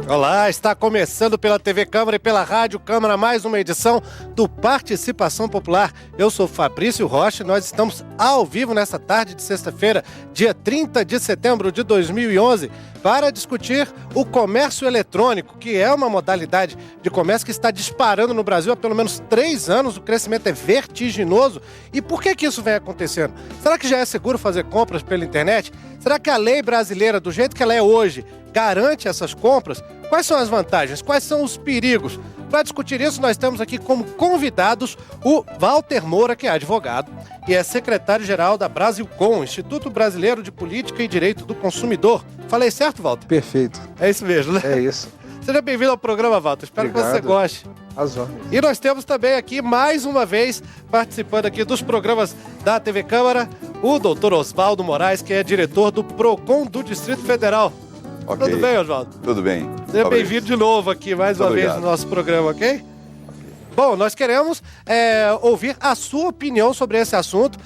Olá, está começando pela TV Câmara e pela Rádio Câmara mais uma edição do Participação Popular. Eu sou Fabrício Rocha e nós estamos ao vivo nessa tarde de sexta-feira, dia 30 de setembro de 2011, para discutir o comércio eletrônico, que é uma modalidade de comércio que está disparando no Brasil há pelo menos 3 anos. O crescimento é vertiginoso. E por que isso vem acontecendo? Será que já é seguro fazer compras pela internet? Será que a lei brasileira, do jeito que ela é hoje, garante essas compras? Quais são as vantagens? Quais são os perigos? Para discutir isso, nós temos aqui como convidados o Walter Moura, que é advogado e é secretário-geral da Brasilcom, Instituto Brasileiro de Política e Direito do Consumidor. Falei certo, Walter? Perfeito. É isso mesmo, né? É isso. Seja bem-vindo ao programa, Walter. Espero Obrigado. que você goste. As ordens. E nós temos também aqui, mais uma vez, participando aqui dos programas da TV Câmara, o doutor Oswaldo Moraes, que é diretor do PROCON do Distrito Federal. Okay. Tudo bem, Oswaldo? Tudo bem. Seja bem-vindo de novo aqui, mais uma vez, no nosso programa, ok? Bom, nós queremos ouvir a sua opinião sobre esse assunto,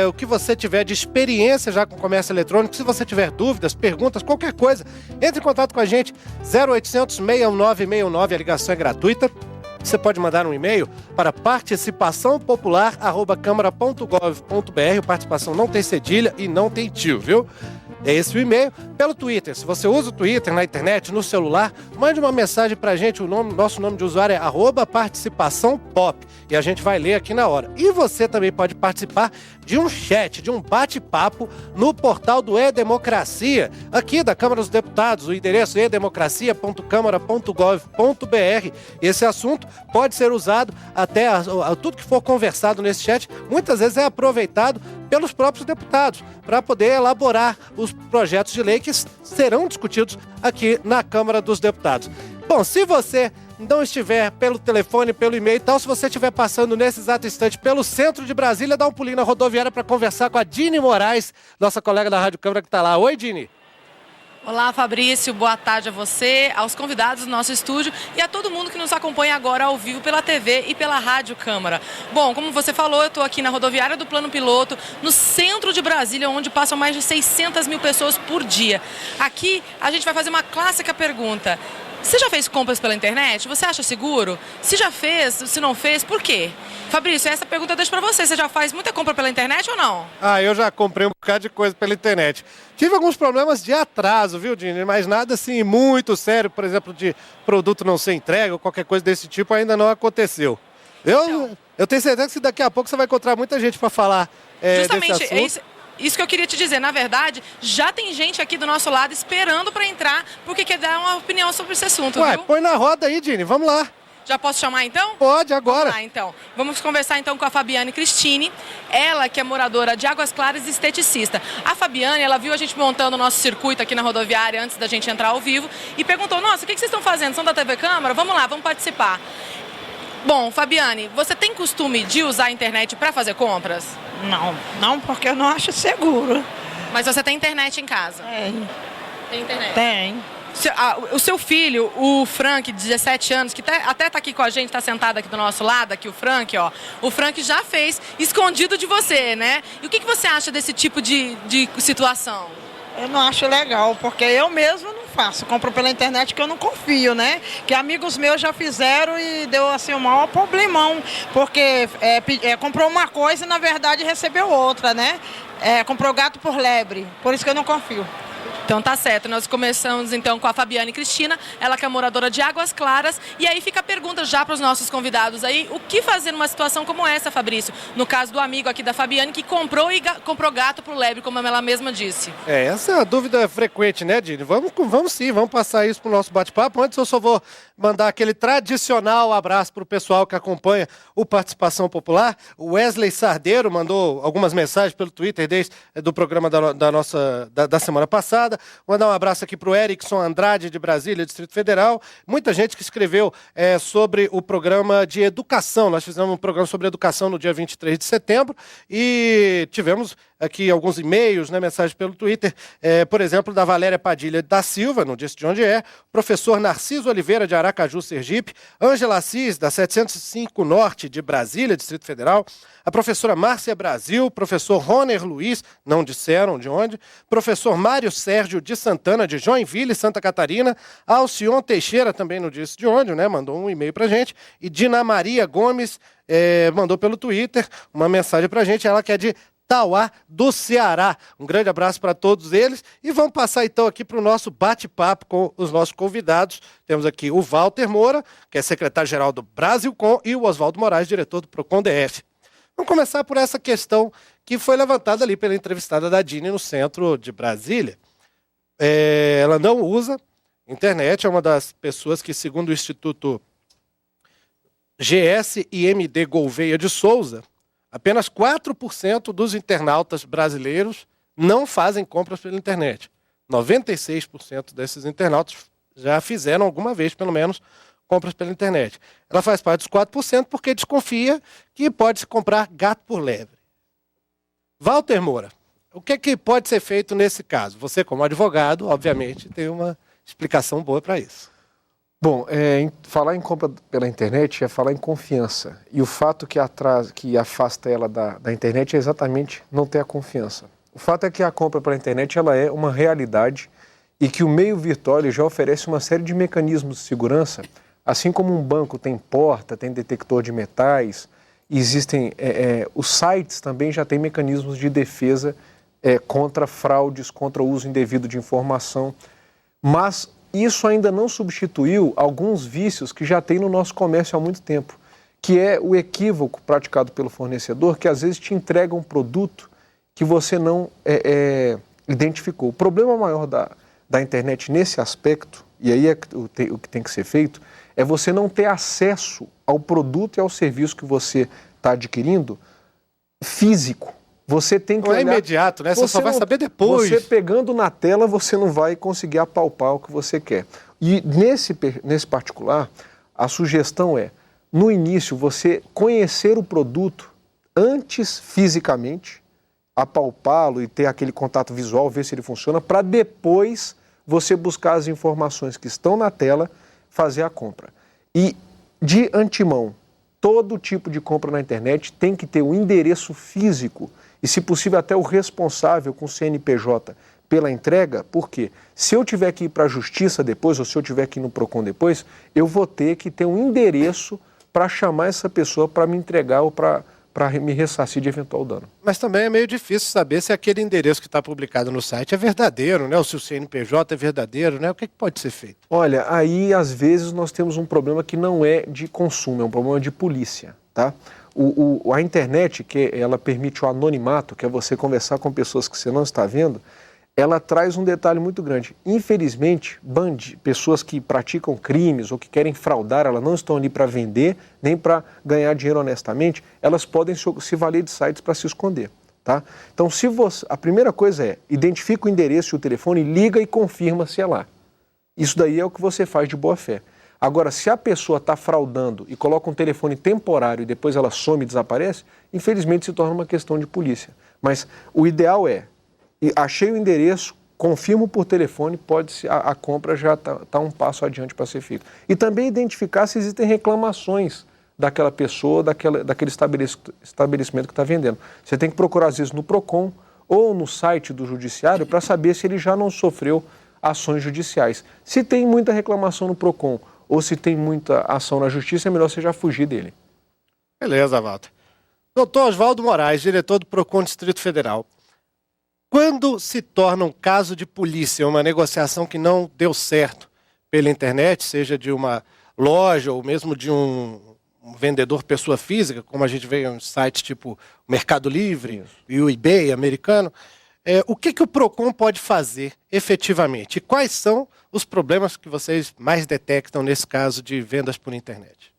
o que você tiver de experiência já com comércio eletrônico. Se você tiver dúvidas, perguntas, qualquer coisa, entre em contato com a gente, 0800 6969, a ligação é gratuita. Você pode mandar um e-mail para participaçãopopular@câmara.gov.br. O participação não tem cedilha e não tem tio, viu? É esse o e-mail. Pelo Twitter, se você usa o Twitter na internet, no celular, mande uma mensagem pra gente. Nosso nome de usuário é @participaçãopop e a gente vai ler aqui na hora. E você também pode participar de um chat, de um bate-papo no portal do E-Democracia, aqui da Câmara dos Deputados. O endereço é edemocracia.câmara.gov.br. Esse assunto pode ser usado até tudo que for conversado nesse chat, muitas vezes é aproveitado pelos próprios deputados para poder elaborar os projetos de lei que serão discutidos aqui na Câmara dos Deputados. Bom, se você não estiver pelo telefone, pelo e-mail e tal, se você estiver passando nesse exato instante pelo centro de Brasília, dá um pulinho na rodoviária para conversar com a Dini Moraes, nossa colega da Rádio Câmara que está lá. Oi, Dini. Olá, Fabrício, boa tarde a você, aos convidados do nosso estúdio e a todo mundo que nos acompanha agora ao vivo pela TV e pela Rádio Câmara. Bom, como você falou, eu estou aqui na rodoviária do Plano Piloto, no centro de Brasília, onde passam mais de 600 mil pessoas por dia. Aqui a gente vai fazer uma clássica pergunta. Você já fez compras pela internet? Você acha seguro? Se já fez, se não fez, por quê? Fabrício, essa pergunta eu deixo pra você. Você já faz muita compra pela internet ou não? Eu já comprei um bocado de coisa pela internet. Tive alguns problemas de atraso, viu, Dini? Mas nada assim muito sério, por exemplo, de produto não ser entregue ou qualquer coisa desse tipo ainda não aconteceu. Eu tenho certeza que daqui a pouco você vai encontrar muita gente para falar justamente, desse assunto. Isso que eu queria te dizer. Na verdade, já tem gente aqui do nosso lado esperando para entrar porque quer dar uma opinião sobre esse assunto, Ué, viu? põe na roda aí, Dini. Vamos lá. Já posso chamar, então? Pode, agora. Vamos lá, então. Vamos conversar, então, com a Fabiane Cristine. Ela, que é moradora de Águas Claras e esteticista. A Fabiane, ela viu a gente montando o nosso circuito aqui na rodoviária antes da gente entrar ao vivo e perguntou, nossa, o que vocês estão fazendo? São da TV Câmara? Vamos lá, vamos participar. Bom, Fabiane, você tem costume de usar a internet para fazer compras? Não, porque eu não acho seguro. Mas você tem internet em casa? Tem internet? Tem. O seu filho, o Frank, de 17 anos, que até está aqui com a gente, está sentado aqui do nosso lado, aqui o Frank, ó. O Frank já fez escondido de você, né? E o que você acha desse tipo de situação? Eu não acho legal, porque eu mesmo não faço. Compro pela internet que eu não confio, né? Que amigos meus já fizeram e deu assim um maior problemão. Porque comprou uma coisa e na verdade recebeu outra, né? Comprou gato por lebre. Por isso que eu não confio. Então tá certo, nós começamos então com a Fabiane Cristina, ela que é moradora de Águas Claras, e aí fica a pergunta já para os nossos convidados aí, o que fazer numa situação como essa, Fabrício? No caso do amigo aqui da Fabiane que comprou gato pro lebre, como ela mesma disse. Essa é a dúvida frequente, né, Dini? Vamos sim, vamos passar isso pro nosso bate-papo. Antes eu só vou mandar aquele tradicional abraço pro pessoal que acompanha o Participação Popular. O Wesley Sardeiro mandou algumas mensagens pelo Twitter desde do programa da semana passada. Mandar um abraço aqui pro Erickson Andrade, de Brasília, Distrito Federal. Muita gente que escreveu sobre o programa de educação. Nós fizemos um programa sobre educação no dia 23 de setembro e tivemos aqui alguns e-mails, né, mensagens pelo Twitter, por exemplo, da Valéria Padilha da Silva, não disse de onde é, professor Narciso Oliveira, de Aracaju, Sergipe, Ângela Assis, da 705 Norte, de Brasília, Distrito Federal, a professora Márcia Brasil, professor Roner Luiz, não disseram de onde, professor Mário Sérgio Sérgio de Santana, de Joinville, Santa Catarina. Alcion Teixeira também não disse de onde, né? Mandou um e-mail pra gente. E Dina Maria Gomes mandou pelo Twitter uma mensagem pra gente. Ela que é de Tauá, do Ceará. Um grande abraço para todos eles. E vamos passar então aqui para o nosso bate-papo com os nossos convidados. Temos aqui o Walter Moura, que é secretário-geral do Brasilcom, e o Oswaldo Moraes, diretor do Procon DF. Vamos começar por essa questão que foi levantada ali pela entrevistada da Dini no centro de Brasília. Ela não usa internet, é uma das pessoas que, segundo o Instituto GSIMD Gouveia de Souza, apenas 4% dos internautas brasileiros não fazem compras pela internet. 96% desses internautas já fizeram alguma vez, pelo menos, compras pela internet. Ela faz parte dos 4% porque desconfia que pode-se comprar gato por lebre. Walter Moura, o que pode ser feito nesse caso? Você, como advogado, obviamente, tem uma explicação boa para isso. Bom, falar em compra pela internet é falar em confiança. E o fato que afasta ela da internet é exatamente não ter a confiança. O fato é que a compra pela internet ela é uma realidade e que o meio virtual ele já oferece uma série de mecanismos de segurança, assim como um banco tem porta, tem detector de metais, existem os sites também já têm mecanismos de defesa contra fraudes, contra o uso indevido de informação, mas isso ainda não substituiu alguns vícios que já tem no nosso comércio há muito tempo, que é o equívoco praticado pelo fornecedor, que às vezes te entrega um produto que você não identificou. O problema maior da internet nesse aspecto, e aí o que tem que ser feito, é você não ter acesso ao produto e ao serviço que você está adquirindo físico. Você tem que não olhar, é imediato, né? Você só vai saber depois. Você pegando na tela, você não vai conseguir apalpar o que você quer. E nesse particular, a sugestão é, no início, você conhecer o produto antes fisicamente, apalpá-lo e ter aquele contato visual, ver se ele funciona, para depois você buscar as informações que estão na tela, fazer a compra. E, de antemão, todo tipo de compra na internet tem que ter um endereço físico e, se possível, até o responsável com o CNPJ pela entrega, porque se eu tiver que ir para a justiça depois, ou se eu tiver que ir no Procon depois, eu vou ter que ter um endereço para chamar essa pessoa para me entregar ou para me ressarcir de eventual dano. Mas também é meio difícil saber se aquele endereço que está publicado no site é verdadeiro, né? Ou se o CNPJ é verdadeiro, né? O que pode ser feito? Olha, aí às vezes nós temos um problema que não é de consumo, é um problema de polícia, tá? A internet, que ela permite o anonimato, que é você conversar com pessoas que você não está vendo, ela traz um detalhe muito grande. Infelizmente, pessoas que praticam crimes ou que querem fraudar, elas não estão ali para vender, nem para ganhar dinheiro honestamente, elas podem se valer de sites para se esconder, tá? Então, a primeira coisa é, identifica o endereço e o telefone, liga e confirma se é lá. Isso daí é o que você faz de boa fé. Agora, se a pessoa está fraudando e coloca um telefone temporário e depois ela some e desaparece, infelizmente se torna uma questão de polícia. Mas o ideal é, achei o endereço, confirmo por telefone, a compra já está um passo adiante para ser feito. E também identificar se existem reclamações daquela pessoa, daquele estabelecimento que está vendendo. Você tem que procurar, às vezes, no Procon ou no site do judiciário para saber se ele já não sofreu ações judiciais. Se tem muita reclamação no Procon ou se tem muita ação na justiça, é melhor você já fugir dele. Beleza, Walter. Doutor Oswaldo Moraes, diretor do Procon Distrito Federal. Quando se torna um caso de polícia, uma negociação que não deu certo pela internet, seja de uma loja ou mesmo de um vendedor pessoa física, como a gente vê em sites tipo Mercado Livre e o eBay americano, o que o Procon pode fazer efetivamente? E quais são os problemas que vocês mais detectam nesse caso de vendas por internet?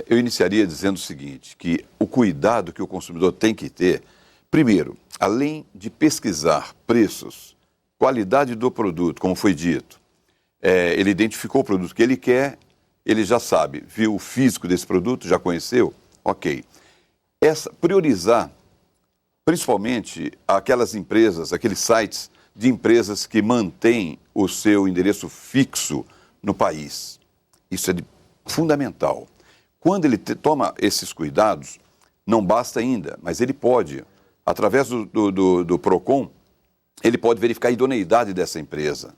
Eu iniciaria dizendo o seguinte, que o cuidado que o consumidor tem que ter, primeiro, além de pesquisar preços, qualidade do produto, como foi dito, ele identificou o produto que ele quer, ele já sabe, viu o físico desse produto, já conheceu, ok. Priorizar, principalmente, aquelas empresas, aqueles sites de empresas que mantêm o seu endereço fixo no país. Isso é fundamental. Quando ele toma esses cuidados, não basta ainda, mas ele pode, através do Procon, ele pode verificar a idoneidade dessa empresa,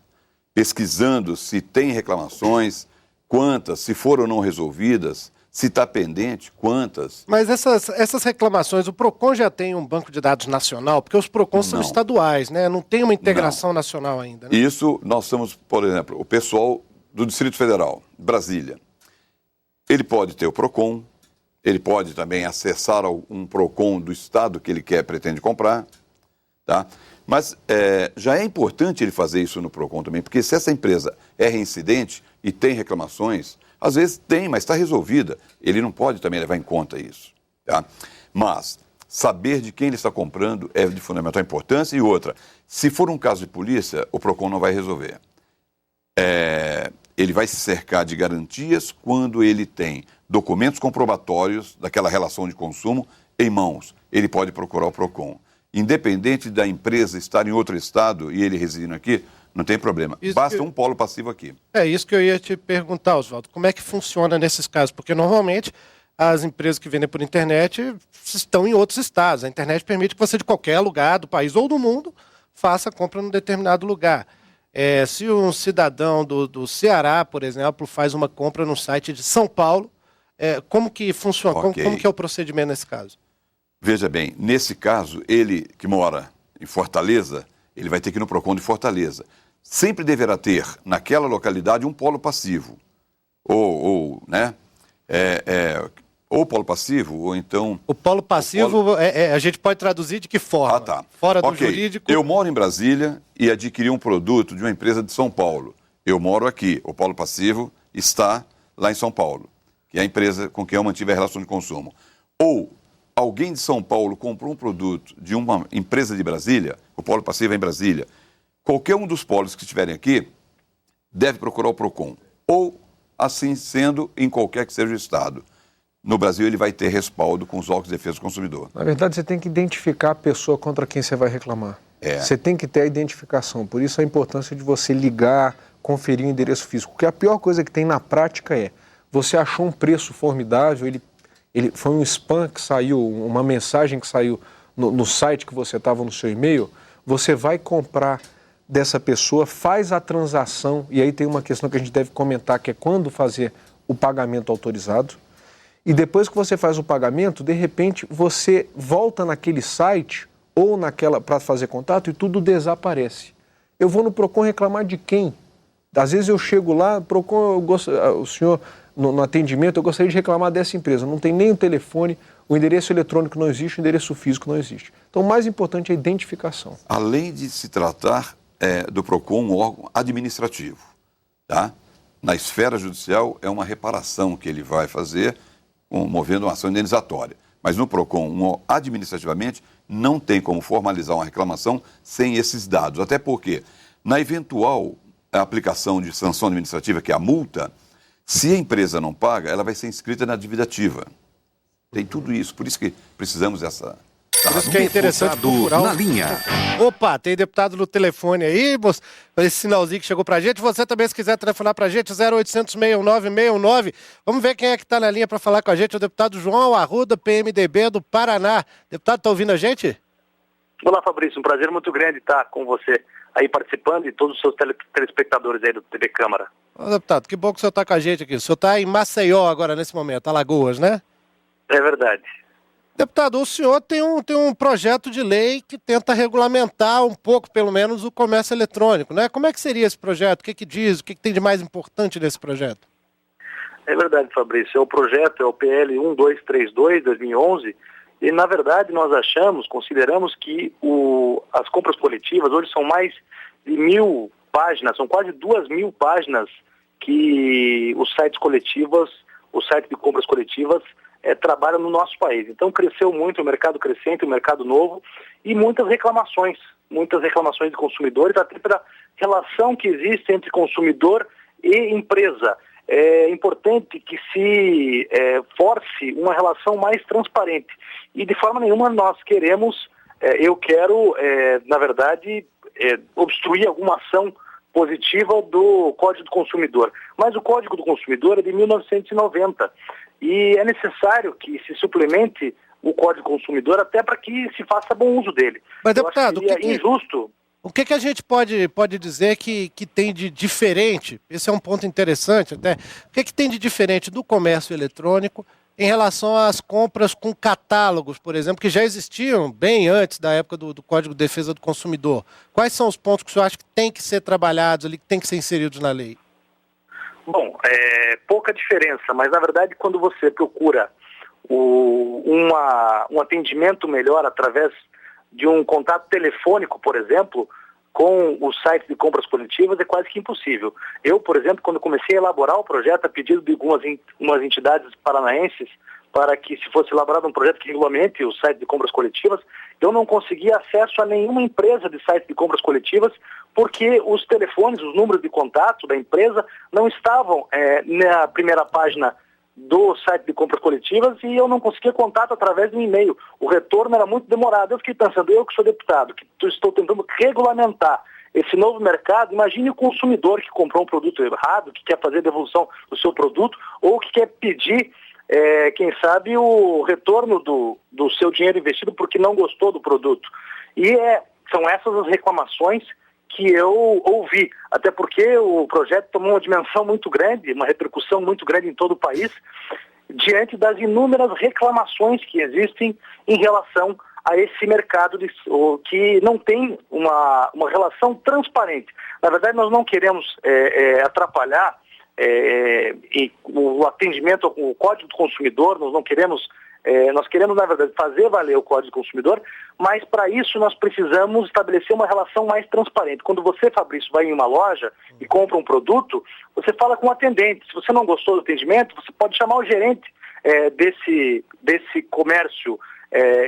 pesquisando se tem reclamações, quantas, se foram ou não resolvidas, se está pendente, quantas. Mas essas reclamações, o PROCON já tem um banco de dados nacional, porque os PROCONs são estaduais, né? Não tem uma integração nacional ainda, né? Isso, nós somos, por exemplo, o pessoal do Distrito Federal, Brasília. Ele pode ter o PROCON, ele pode também acessar um PROCON do estado que ele pretende comprar, tá? Mas já é importante ele fazer isso no PROCON também, porque se essa empresa é reincidente e tem reclamações, às vezes tem, mas está resolvida. Ele não pode também levar em conta isso, tá? Mas saber de quem ele está comprando é de fundamental importância. E outra, se for um caso de polícia, o PROCON não vai resolver. Ele vai se cercar de garantias quando ele tem documentos comprobatórios daquela relação de consumo em mãos. Ele pode procurar o PROCON. Independente da empresa estar em outro estado e ele residindo aqui, não tem problema. Basta um polo passivo aqui. É isso que eu ia te perguntar, Oswaldo. Como é que funciona nesses casos? Porque normalmente as empresas que vendem por internet estão em outros estados. A internet permite que você, de qualquer lugar do país ou do mundo, faça a compra num determinado lugar. Se um cidadão do Ceará, por exemplo, faz uma compra no site de São Paulo, como que funciona? Okay. Como que é o procedimento nesse caso? Veja bem, nesse caso, ele que mora em Fortaleza, ele vai ter que ir no PROCON de Fortaleza. Sempre deverá ter, naquela localidade, um polo passivo. Ou polo passivo, ou então... O polo passivo, a gente pode traduzir de que forma? Tá. Fora do jurídico... Eu moro em Brasília e adquiri um produto de uma empresa de São Paulo. Eu moro aqui. O polo passivo está lá em São Paulo, que é a empresa com quem eu mantive a relação de consumo. Ou alguém de São Paulo comprou um produto de uma empresa de Brasília, o polo passivo é em Brasília. Qualquer um dos polos que estiverem aqui deve procurar o PROCON. Ou, assim sendo, em qualquer que seja o estado. No Brasil, ele vai ter respaldo com os órgãos de defesa do consumidor. Na verdade, você tem que identificar a pessoa contra quem você vai reclamar. Você tem que ter a identificação. Por isso, a importância de você ligar, conferir o endereço físico. Porque a pior coisa que tem na prática você achou um preço formidável, ele foi um spam que saiu, uma mensagem que saiu no site que você estava no seu e-mail, você vai comprar dessa pessoa, faz a transação, e aí tem uma questão que a gente deve comentar, que é quando fazer o pagamento autorizado. E depois que você faz o pagamento, de repente você volta naquele site ou para fazer contato e tudo desaparece. Eu vou no PROCON reclamar de quem? Às vezes eu chego lá, PROCON, o senhor, no atendimento, eu gostaria de reclamar dessa empresa. Não tem nem o telefone, o endereço eletrônico não existe, o endereço físico não existe. Então o mais importante é a identificação. Além de se tratar do PROCON um órgão administrativo, tá? Na esfera judicial é uma reparação que ele vai fazer, movendo uma ação indenizatória. Mas no PROCON, administrativamente, não tem como formalizar uma reclamação sem esses dados. Até porque, na eventual aplicação de sanção administrativa, que é a multa, se a empresa não paga, ela vai ser inscrita na dívida ativa. Tem tudo isso. Por isso que precisamos dessa... Por isso que é interessante procurar na linha. Opa, tem deputado no telefone aí, esse sinalzinho que chegou pra gente. Você também, se quiser telefonar pra gente, 0800 619 Vamos ver quem é que tá na linha pra falar com a gente. O deputado João Arruda, PMDB do Paraná. Deputado, tá ouvindo a gente? Olá, Fabrício. Um prazer muito grande estar com você aí participando e todos os seus telespectadores aí do TV Câmara. Ô, deputado, que bom que o senhor tá com a gente aqui. O senhor tá em Maceió agora, nesse momento, Alagoas, né? É verdade. Deputado, o senhor tem um projeto de lei que tenta regulamentar um pouco, pelo menos, o comércio eletrônico, né? Como é que seria esse projeto? O que diz? O que tem de mais importante nesse projeto? É verdade, Fabrício. O projeto é o PL 1232, 2011, e, na verdade, nós consideramos que as compras coletivas hoje são mais de 1.000 páginas, são quase 2.000 páginas que os sites de compras coletivas trabalham no nosso país. Então cresceu muito o mercado crescente, o mercado novo e muitas reclamações de consumidores, até pela relação que existe entre consumidor e empresa. É importante que se force uma relação mais transparente. E de forma nenhuma nós eu quero, na verdade, obstruir alguma ação positiva do Código do Consumidor. Mas o Código do Consumidor é de 1990 e é necessário que se suplemente o Código do Consumidor até para que se faça bom uso dele. Mas, deputado, seria injusto O que a gente pode dizer que tem de diferente? Esse é um ponto interessante até. O que tem de diferente do comércio eletrônico em relação às compras com catálogos, por exemplo, que já existiam bem antes da época do Código de Defesa do Consumidor? Quais são os pontos que o senhor acha que tem que ser trabalhados ali, que tem que ser inseridos na lei? Bom, pouca diferença, mas na verdade quando você procura um atendimento melhor através de um contato telefônico, por exemplo, com os sites de compras coletivas é quase que impossível. Eu, por exemplo, quando comecei a elaborar o projeto a pedido de algumas entidades paranaenses para que se fosse elaborado um projeto que regulamente os sites de compras coletivas, eu não conseguia acesso a nenhuma empresa de sites de compras coletivas porque os telefones, os números de contato da empresa não estavam na primeira página do site de compras coletivas e eu não conseguia contato através de um e-mail. O retorno era muito demorado. Eu fiquei pensando, eu que sou deputado, que estou tentando regulamentar esse novo mercado, imagine o consumidor que comprou um produto errado, que quer fazer devolução do seu produto ou que quer pedir, quem sabe, o retorno do seu dinheiro investido porque não gostou do produto. E são essas as reclamações que eu ouvi, até porque o projeto tomou uma dimensão muito grande, uma repercussão muito grande em todo o país, diante das inúmeras reclamações que existem em relação a esse mercado que não tem uma relação transparente. Na verdade, nós não queremos atrapalhar o atendimento ao Código do Consumidor, nós queremos, na verdade, fazer valer o Código do Consumidor, mas para isso nós precisamos estabelecer uma relação mais transparente. Quando você, Fabrício, vai em uma loja e compra um produto, você fala com o atendente. Se você não gostou do atendimento, você pode chamar o gerente desse comércio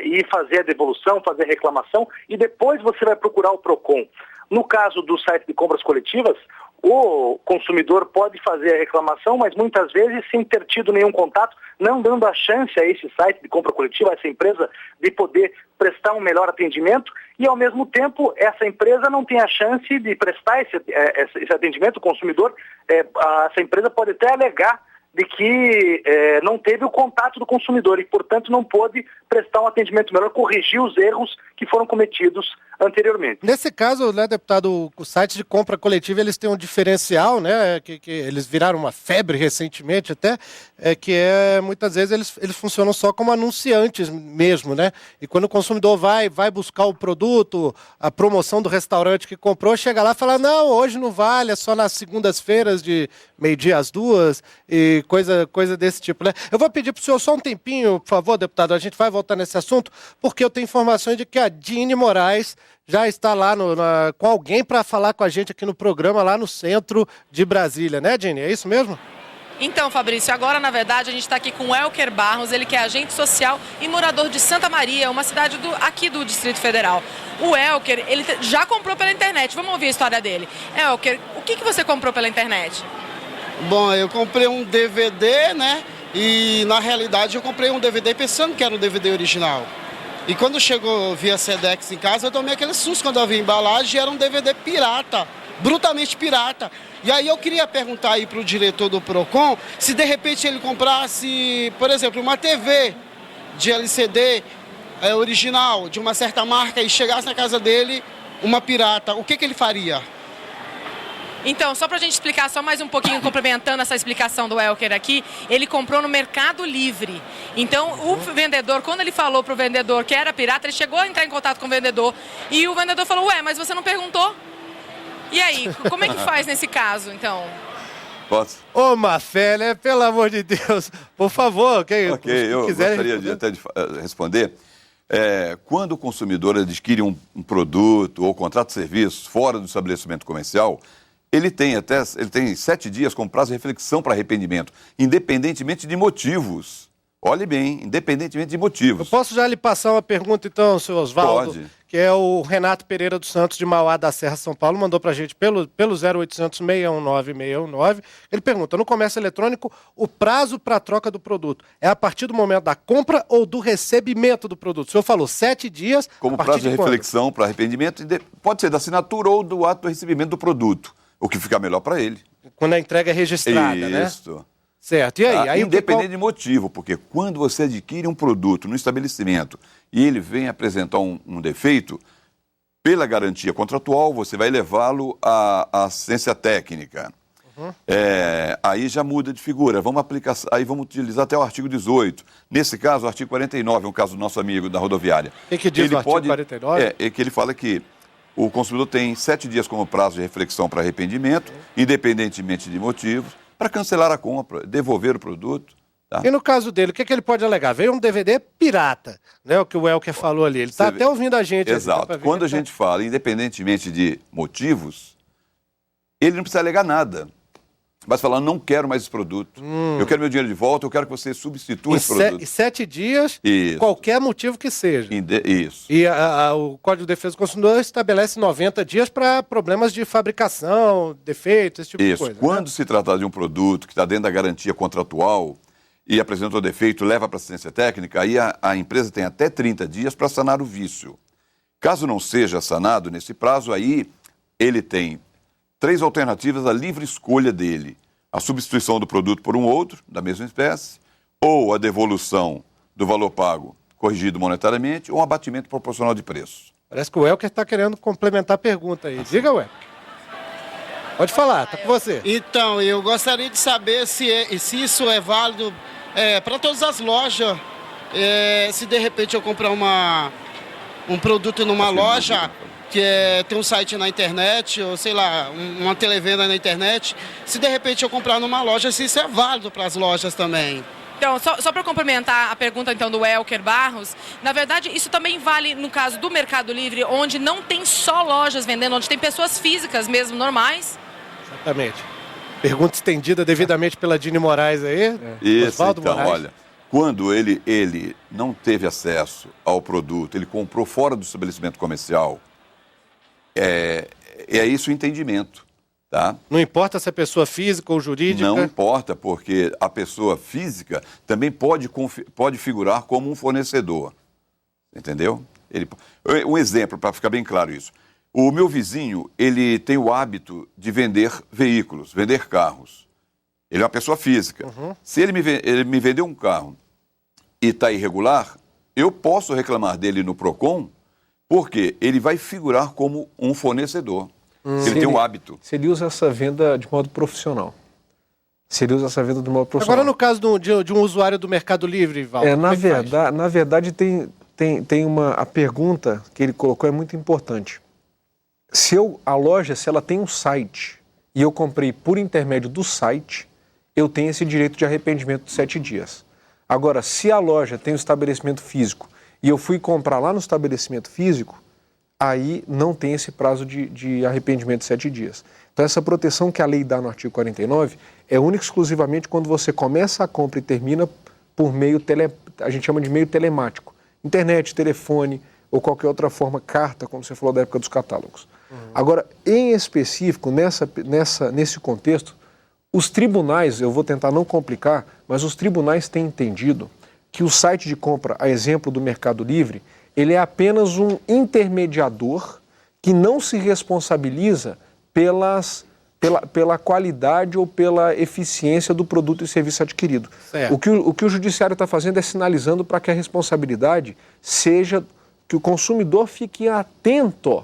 e fazer a devolução, fazer a reclamação, e depois você vai procurar o PROCON. No caso do site de compras coletivas, o consumidor pode fazer a reclamação, mas muitas vezes sem ter tido nenhum contato, não dando a chance a esse site de compra coletiva, a essa empresa, de poder prestar um melhor atendimento e, ao mesmo tempo, essa empresa não tem a chance de prestar esse atendimento ao consumidor. Essa empresa pode até alegar de que não teve o contato do consumidor e, portanto, não pôde prestar um atendimento melhor, corrigir os erros que foram cometidos anteriormente. Nesse caso, né, deputado, os sites de compra coletiva, eles têm um diferencial, né, que eles viraram uma febre recentemente até, muitas vezes eles funcionam só como anunciantes mesmo, né, e quando o consumidor vai buscar o produto, a promoção do restaurante que comprou, chega lá e fala, não, hoje não vale, é só nas segundas-feiras de meio-dia às 2h e coisa desse tipo, né. Eu vou pedir para o senhor só um tempinho, por favor, deputado, a gente vai voltar nesse assunto, porque eu tenho informações de que a Dine Moraes já está lá com alguém para falar com a gente aqui no programa, lá no centro de Brasília, né, Dine? É isso mesmo? Então, Fabrício, agora, na verdade, a gente está aqui com o Elker Barros, ele que é agente social e morador de Santa Maria, uma cidade aqui do Distrito Federal. O Elker, ele já comprou pela internet. Vamos ouvir a história dele. Elker, o que você comprou pela internet? Bom, eu comprei um DVD, né? E, na realidade, eu comprei um DVD pensando que era um DVD original. E quando chegou via Sedex em casa, eu tomei aquele susto quando eu vi a embalagem, era um DVD pirata, brutalmente pirata. E aí eu queria perguntar aí para o diretor do PROCON se de repente ele comprasse, por exemplo, uma TV de LCD original, de uma certa marca, e chegasse na casa dele uma pirata, o que ele faria? Então, só para a gente explicar só mais um pouquinho, complementando essa explicação do Elker aqui, ele comprou no Mercado Livre. Então, o vendedor, quando ele falou para o vendedor que era pirata, ele chegou a entrar em contato com o vendedor e o vendedor falou, ué, mas você não perguntou? E aí, como é que faz nesse caso, então? Posso? Ô, Mafé, né? Pelo amor de Deus, por favor, eu gostaria de responder. Quando o consumidor adquire um produto ou contrata serviços fora do estabelecimento comercial, ele tem 7 dias como prazo de reflexão para arrependimento, independentemente de motivos. Olhe bem, independentemente de motivos. Eu posso já lhe passar uma pergunta, então, senhor Oswaldo? Pode. Que é o Renato Pereira dos Santos, de Mauá da Serra, São Paulo, mandou pra gente pelo 0800-619-619. Ele pergunta, no comércio eletrônico, o prazo para a troca do produto é a partir do momento da compra ou do recebimento do produto? O senhor falou 7 dias. Como prazo de reflexão para arrependimento, pode ser da assinatura ou do ato do recebimento do produto, o que fica melhor para ele. Quando a entrega é registrada, né? Isso. Certo, e aí? Independente de motivo, porque quando você adquire um produto no estabelecimento e ele vem apresentar um defeito, pela garantia contratual, você vai levá-lo à assistência técnica. Aí já muda de figura. Aí vamos utilizar até o artigo 18. Nesse caso, o artigo 49, é um caso do nosso amigo da rodoviária. O que diz o artigo 49? É que ele fala que o consumidor tem 7 dias como prazo de reflexão para arrependimento, independentemente de motivos, para cancelar a compra, devolver o produto. Tá? E no caso dele, o que ele pode alegar? Veio um DVD pirata, né? O que o Elker falou ali. Ele está até ouvindo a gente. Exato. Quando a gente fala, independentemente de motivos, ele não precisa alegar nada. Basta falar, não quero mais esse produto. Eu quero meu dinheiro de volta, eu quero que você substitua esse produto. E 7 dias, Isso. qualquer motivo que seja. Isso. E o Código de Defesa do Consumidor estabelece 90 dias para problemas de fabricação, defeitos, esse tipo de coisa. Quando se tratar de um produto que está dentro da garantia contratual e apresentou defeito, leva para assistência técnica, aí a empresa tem até 30 dias para sanar o vício. Caso não seja sanado nesse prazo, aí ele tem 3 alternativas à livre escolha dele. A substituição do produto por um outro, da mesma espécie, ou a devolução do valor pago corrigido monetariamente, ou um abatimento proporcional de preço. Parece que o Elker está querendo complementar a pergunta aí. Diga, Elker. Pode falar, está com você. Então, eu gostaria de saber se isso é válido para todas as lojas. Se de repente eu comprar um produto numa loja que tem um site na internet, ou sei lá, uma televenda na internet, se de repente eu comprar numa loja, se isso é válido para as lojas também. Então, só para complementar a pergunta então do Elker Barros, na verdade isso também vale no caso do Mercado Livre, onde não tem só lojas vendendo, onde tem pessoas físicas mesmo, normais. Exatamente. Pergunta estendida devidamente pela Dini Moraes aí. Isso, Osvaldo então, Moraes. olha, quando ele não teve acesso ao produto, ele comprou fora do estabelecimento comercial, é isso o entendimento, tá? Não importa se é pessoa física ou jurídica? Não importa, porque a pessoa física também pode figurar como um fornecedor, entendeu? Um exemplo, para ficar bem claro isso. O meu vizinho, ele tem o hábito de vender veículos, vender carros. Ele é uma pessoa física. Se ele me vendeu um carro e está irregular, eu posso reclamar dele no PROCON, porque ele vai figurar como um fornecedor. Ele tem um hábito. Se ele usa essa venda de modo profissional. Agora, no caso de um usuário do Mercado Livre, Val, na verdade, a pergunta que ele colocou é muito importante. Se ela tem um site e eu comprei por intermédio do site, eu tenho esse direito de arrependimento de 7 dias. Agora, se a loja tem um estabelecimento físico e eu fui comprar lá no estabelecimento físico, aí não tem esse prazo de arrependimento de 7 dias. Então, essa proteção que a lei dá no artigo 49 é única e exclusivamente quando você começa a compra e termina por meio, a gente chama de meio telemático. Internet, telefone ou qualquer outra forma, carta, como você falou da época dos catálogos. Agora, em específico, nesse contexto, os tribunais, eu vou tentar não complicar, mas os tribunais têm entendido que o site de compra, a exemplo do Mercado Livre, ele é apenas um intermediador que não se responsabiliza pela qualidade ou pela eficiência do produto e serviço adquirido. O que o judiciário está fazendo é sinalizando para que a responsabilidade seja que o consumidor fique atento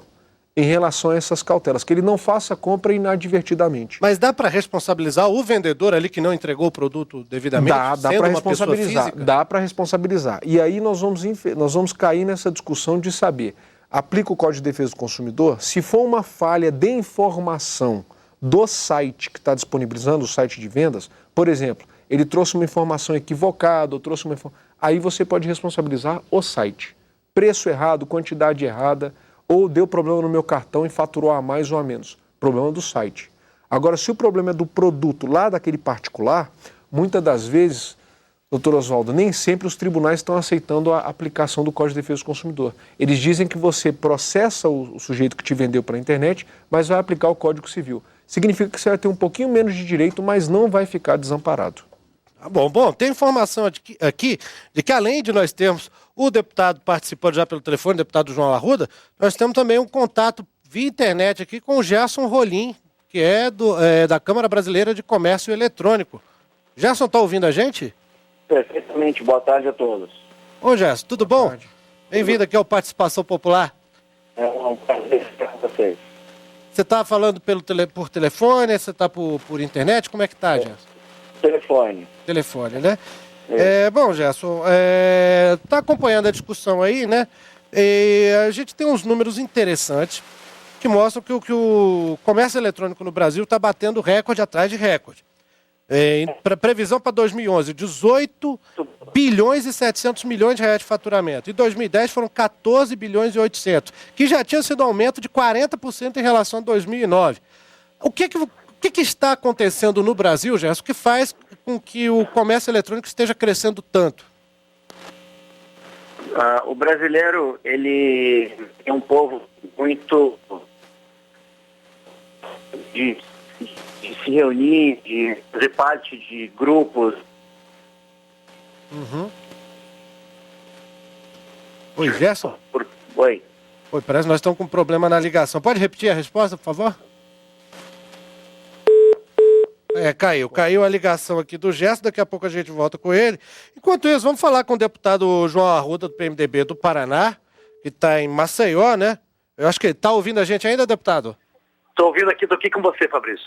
em relação a essas cautelas, que ele não faça a compra inadvertidamente. Mas dá para responsabilizar o vendedor ali que não entregou o produto devidamente? Dá para responsabilizar. Dá para responsabilizar. E aí nós vamos cair nessa discussão de saber, aplica o Código de Defesa do Consumidor? Se for uma falha de informação do site que está disponibilizando, o site de vendas, por exemplo, ele trouxe uma informação equivocada, ou aí você pode responsabilizar o site. Preço errado, quantidade errada, ou deu problema no meu cartão e faturou a mais ou a menos. Problema do site. Agora, se o problema é do produto lá daquele particular, muitas das vezes, doutor Osvaldo, nem sempre os tribunais estão aceitando a aplicação do Código de Defesa do Consumidor. Eles dizem que você processa o sujeito que te vendeu pela internet, mas vai aplicar o Código Civil. Significa que você vai ter um pouquinho menos de direito, mas não vai ficar desamparado. Bom, tem informação aqui de que além de nós termos o deputado participando já pelo telefone, o deputado João Arruda, nós temos também um contato via internet aqui com o Gerson Rolim, que é da Câmara Brasileira de Comércio Eletrônico. Gerson, está ouvindo a gente? Perfeitamente, boa tarde a todos. Ô Gerson, tudo bom? Bem-vindo aqui ao Participação Popular. É um prazer estar com vocês. Você está falando por telefone, você está por internet? Como é que tá, Gerson? Telefone. Telefone, né? Bom, Gerson, tá acompanhando a discussão aí, né? A gente tem uns números interessantes que mostram que o comércio eletrônico no Brasil está batendo recorde atrás de recorde. Previsão para 2011, 18 bilhões e 700 milhões de reais de faturamento. Em 2010 foram 14 bilhões e 800, que já tinha sido um aumento de 40% em relação a 2009. O que está acontecendo no Brasil, Gerson, que faz com que o comércio eletrônico esteja crescendo tanto? O brasileiro, ele é um povo muito de se reunir, de fazer parte de grupos. Oi, Gerson? Oi. Oi, parece que nós estamos com um problema na ligação. Pode repetir a resposta, por favor? Caiu a ligação aqui do Gerson, daqui a pouco a gente volta com ele. Enquanto isso, vamos falar com o deputado João Arruda, do PMDB do Paraná, que está em Maceió, né? Eu acho que ele está ouvindo a gente ainda, deputado? Estou ouvindo aqui, estou aqui com você, Fabrício.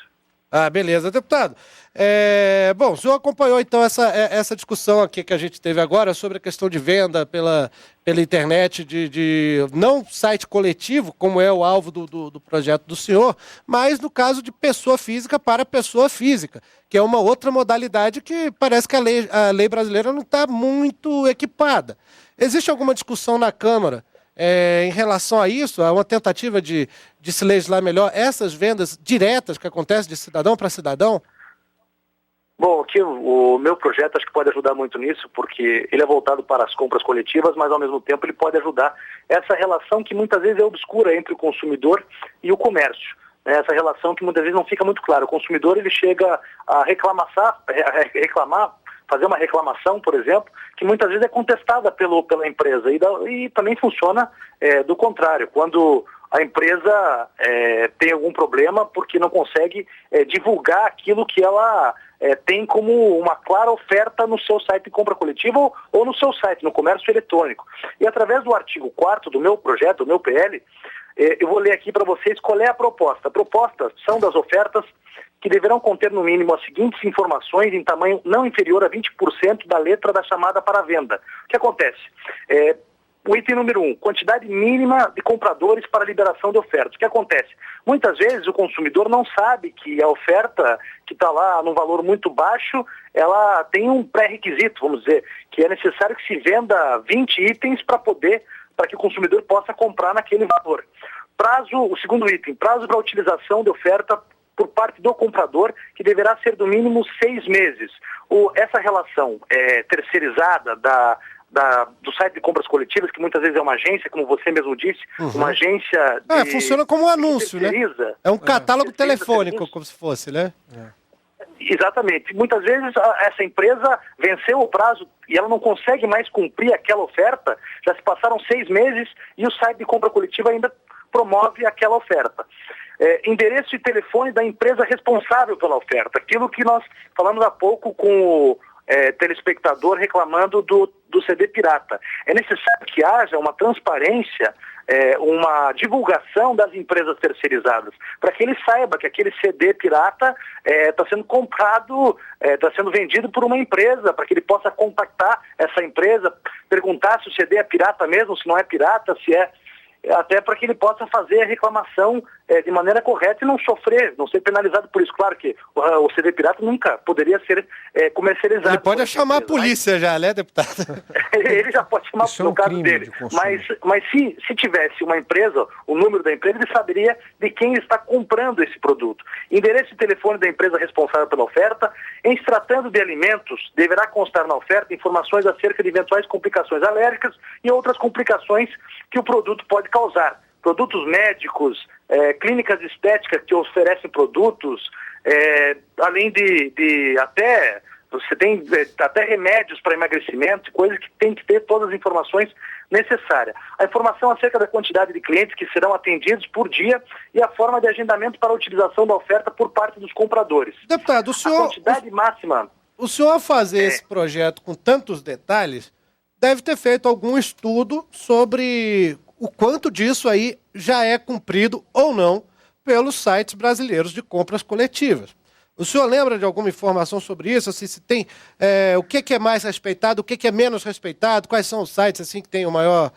Ah, beleza, deputado. Bom, o senhor acompanhou então essa discussão aqui que a gente teve agora sobre a questão de venda pela internet de não site coletivo, como é o alvo do projeto do senhor, mas no caso de pessoa física para pessoa física, que é uma outra modalidade que parece que a lei brasileira não está muito equipada. Existe alguma discussão na Câmara em relação a isso, a uma tentativa de se legislar melhor essas vendas diretas que acontecem de cidadão para cidadão? Bom, aqui o meu projeto acho que pode ajudar muito nisso, porque ele é voltado para as compras coletivas, mas ao mesmo tempo ele pode ajudar essa relação que muitas vezes é obscura entre o consumidor e o comércio. Essa relação que muitas vezes não fica muito clara. O consumidor ele chega a reclamar, fazer uma reclamação, por exemplo, que muitas vezes é contestada pela empresa e também funciona do contrário, quando a empresa tem algum problema porque não consegue divulgar aquilo que ela tem como uma clara oferta no seu site de compra coletiva ou no seu site, no comércio eletrônico. E através do artigo 4º do meu projeto, do meu PL, eu vou ler aqui para vocês qual é a proposta. A proposta são das ofertas que deverão conter no mínimo as seguintes informações em tamanho não inferior a 20% da letra da chamada para venda. O que acontece? O item número 1, quantidade mínima de compradores para liberação de ofertas. O que acontece? Muitas vezes o consumidor não sabe que a oferta que está lá num valor muito baixo, ela tem um pré-requisito, vamos dizer, que é necessário que se venda 20 itens para que o consumidor possa comprar naquele valor. O segundo item, prazo para utilização de oferta por parte do comprador, que deverá ser do mínimo 6 meses. Essa relação terceirizada do site de compras coletivas, que muitas vezes é uma agência, como você mesmo disse, uma agência funciona como um anúncio, né? É um catálogo telefônico, como se fosse, né? Exatamente. Muitas vezes essa empresa venceu o prazo e ela não consegue mais cumprir aquela oferta, já se passaram 6 meses e o site de compra coletiva ainda promove aquela oferta. Endereço e telefone da empresa responsável pela oferta, aquilo que nós falamos há pouco com o telespectador reclamando do CD pirata. É necessário que haja uma transparência, uma divulgação das empresas terceirizadas, para que ele saiba que aquele CD pirata está sendo comprado, está sendo vendido por uma empresa, para que ele possa contactar essa empresa, perguntar se o CD é pirata mesmo, se não é pirata, se é... até para que ele possa fazer a reclamação de maneira correta e não ser penalizado por isso. Claro que o CD pirata nunca poderia ser comercializado. Ele pode chamar a polícia já, né, deputado? Ele já pode chamar, no caso dele. Mas se tivesse uma empresa, o número da empresa, ele saberia de quem está comprando esse produto. Endereço e telefone da empresa responsável pela oferta. Em se tratando de alimentos, deverá constar na oferta informações acerca de eventuais complicações alérgicas e outras complicações que o produto pode causar. Produtos médicos, clínicas estéticas que oferecem produtos, além de até... Você tem até remédios para emagrecimento, coisas que tem que ter todas as informações necessárias. A informação acerca da quantidade de clientes que serão atendidos por dia e a forma de agendamento para a utilização da oferta por parte dos compradores. Deputado, a quantidade máxima... O senhor, ao fazer esse projeto com tantos detalhes, deve ter feito algum estudo sobre o quanto disso aí já é cumprido ou não pelos sites brasileiros de compras coletivas. O senhor lembra de alguma informação sobre isso? Assim, se tem, o que é mais respeitado, o que é menos respeitado? Quais são os sites assim, que têm o maior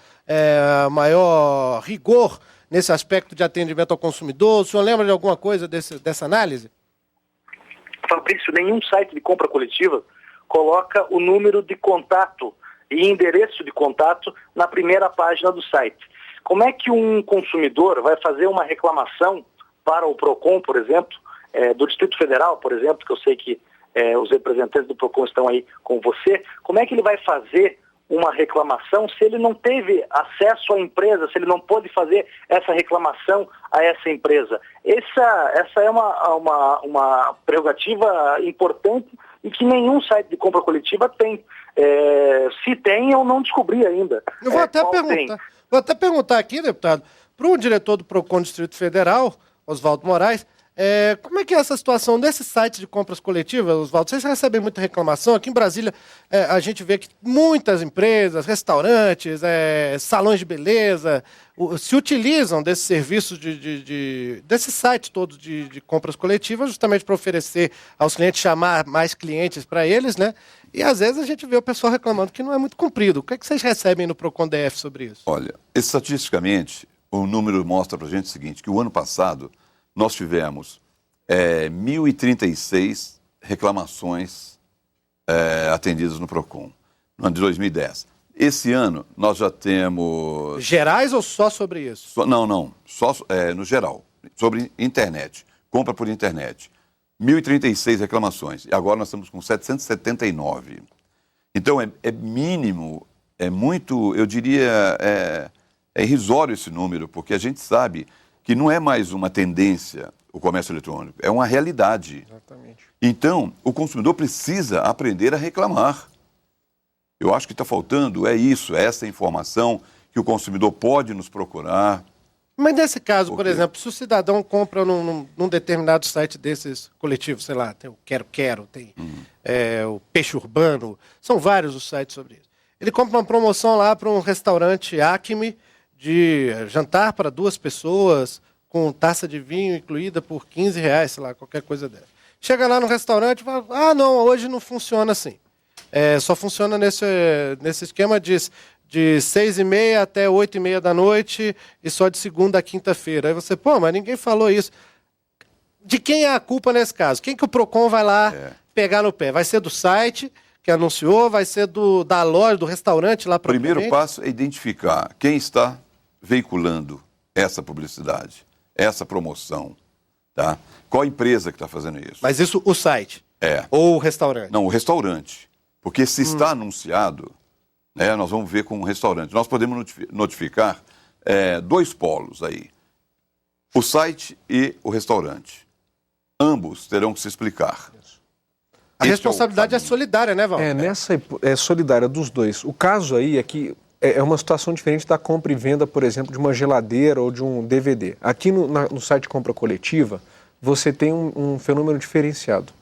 rigor nesse aspecto de atendimento ao consumidor? O senhor lembra de alguma coisa dessa análise? Fabrício, nenhum site de compra coletiva coloca o número de contato e endereço de contato na primeira página do site. Como é que um consumidor vai fazer uma reclamação para o PROCON, por exemplo, do Distrito Federal, por exemplo, que eu sei que os representantes do PROCON estão aí com você, como é que ele vai fazer uma reclamação se ele não teve acesso à empresa, se ele não pôde fazer essa reclamação a essa empresa? Essa é uma prerrogativa importante e que nenhum site de compra coletiva tem. Se tem, eu não descobri ainda. Eu vou até perguntar aqui, deputado, para o diretor do PROCON Distrito Federal, Oswaldo Moraes, como é que é essa situação desse site de compras coletivas, Oswaldo? Vocês recebem muita reclamação? Aqui em Brasília, a gente vê que muitas empresas, restaurantes, salões de beleza, se utilizam desses serviços, desses sites todos de compras coletivas, justamente para oferecer aos clientes, chamar mais clientes para eles, né? E às vezes a gente vê o pessoal reclamando que não é muito cumprido. O que é que vocês recebem no PROCON DF sobre isso? Olha, estatisticamente, o número mostra para a gente o seguinte, que o ano passado nós tivemos 1.036 reclamações atendidas no PROCON, no ano de 2010. Esse ano nós já temos... Gerais ou só sobre isso? Não, só no geral, sobre internet, compra por internet. 1.036 reclamações, e agora nós estamos com 779. Então é mínimo, é muito, eu diria, é irrisório esse número, porque a gente sabe que não é mais uma tendência o comércio eletrônico, é uma realidade. Exatamente. Então, o consumidor precisa aprender a reclamar. Eu acho que está faltando isso, essa informação que o consumidor pode nos procurar. Mas nesse caso, por exemplo, se o cidadão compra num determinado site desses coletivos, sei lá, tem o Quero, tem o Peixe Urbano, são vários os sites sobre isso. Ele compra uma promoção lá para um restaurante Acme de jantar para 2 pessoas, com taça de vinho incluída por R$15, sei lá, qualquer coisa dessa. Chega lá no restaurante e fala, não, hoje não funciona assim. Só funciona nesse esquema de 6h30 até 8h30 da noite e só de segunda a quinta-feira. Aí você, mas ninguém falou isso. De quem é a culpa nesse caso? Quem que o PROCON vai lá pegar no pé? Vai ser do site que anunciou? Vai ser da loja, do restaurante lá? O primeiro passo é identificar quem está veiculando essa publicidade, essa promoção, tá? Qual empresa que está fazendo isso? Mas isso, o site? Ou o restaurante? Não, o restaurante. Porque se está anunciado, nós vamos ver com o restaurante. Nós podemos notificar 2 polos aí. O site e o restaurante. Ambos terão que se explicar. A responsabilidade é solidária, né, Val? É solidária dos dois. O caso aí é que é uma situação diferente da compra e venda, por exemplo, de uma geladeira ou de um DVD. Aqui no site Compra Coletiva, você tem um fenômeno diferenciado.